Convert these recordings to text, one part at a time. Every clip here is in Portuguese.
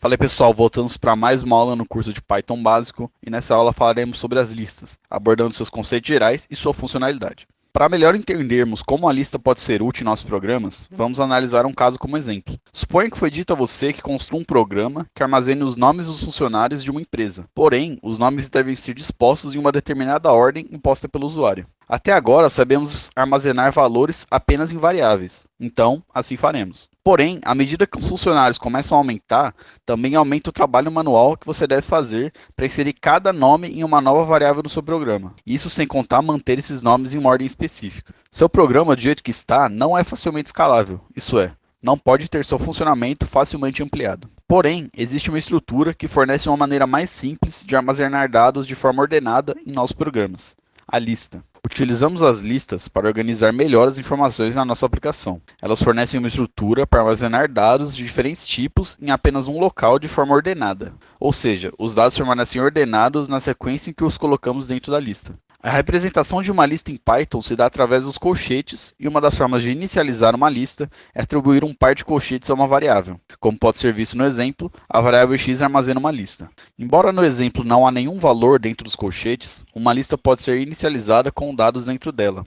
Fala aí pessoal, voltamos para mais uma aula no curso de Python básico e nessa aula falaremos sobre as listas, abordando seus conceitos gerais e sua funcionalidade. Para melhor entendermos como a lista pode ser útil em nossos programas, vamos analisar um caso como exemplo. Suponha que foi dito a você que construa um programa que armazene os nomes dos funcionários de uma empresa. Porém, os nomes devem ser dispostos em uma determinada ordem imposta pelo usuário. Até agora, sabemos armazenar valores apenas em variáveis, então assim faremos. Porém, à medida que os funcionários começam a aumentar, também aumenta o trabalho manual que você deve fazer para inserir cada nome em uma nova variável no seu programa. Isso sem contar manter esses nomes em uma ordem específica. Seu programa, do jeito que está, não é facilmente escalável, isso é, não pode ter seu funcionamento facilmente ampliado. Porém, existe uma estrutura que fornece uma maneira mais simples de armazenar dados de forma ordenada em nossos programas: a lista. Utilizamos as listas para organizar melhor as informações na nossa aplicação. Elas fornecem uma estrutura para armazenar dados de diferentes tipos em apenas um local de forma ordenada. Ou seja, os dados permanecem ordenados na sequência em que os colocamos dentro da lista. A representação de uma lista em Python se dá através dos colchetes, e uma das formas de inicializar uma lista é atribuir um par de colchetes a uma variável. Como pode ser visto no exemplo, a variável x armazena uma lista. Embora no exemplo não há nenhum valor dentro dos colchetes, uma lista pode ser inicializada com dados dentro dela.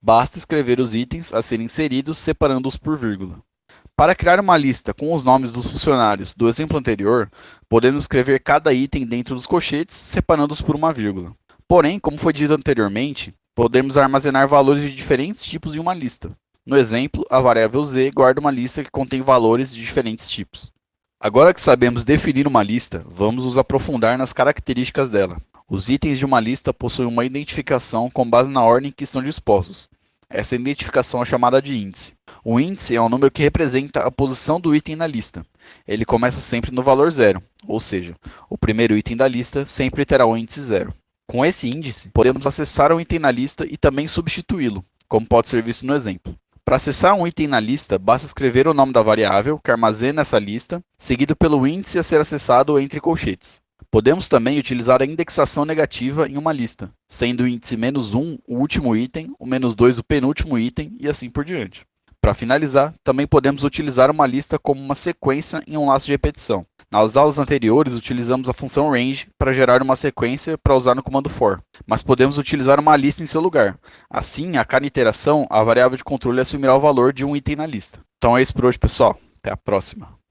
Basta escrever os itens a serem inseridos separando-os por vírgula. Para criar uma lista com os nomes dos funcionários do exemplo anterior, podemos escrever cada item dentro dos colchetes, separando-os por uma vírgula. Porém, como foi dito anteriormente, podemos armazenar valores de diferentes tipos em uma lista. No exemplo, a variável z guarda uma lista que contém valores de diferentes tipos. Agora que sabemos definir uma lista, vamos nos aprofundar nas características dela. Os itens de uma lista possuem uma identificação com base na ordem em que estão dispostos. Essa identificação é chamada de índice. O índice é um número que representa a posição do item na lista. Ele começa sempre no valor zero, ou seja, o primeiro item da lista sempre terá o índice zero. Com esse índice, podemos acessar um item na lista e também substituí-lo, como pode ser visto no exemplo. Para acessar um item na lista, basta escrever o nome da variável que armazena essa lista, seguido pelo índice a ser acessado entre colchetes. Podemos também utilizar a indexação negativa em uma lista, sendo o índice -1 o último item, o -2 o penúltimo item e assim por diante. Para finalizar, também podemos utilizar uma lista como uma sequência em um laço de repetição. Nas aulas anteriores, utilizamos a função range para gerar uma sequência para usar no comando for, mas podemos utilizar uma lista em seu lugar. Assim, a cada iteração, a variável de controle assumirá o valor de um item na lista. Então é isso por hoje, pessoal. Até a próxima.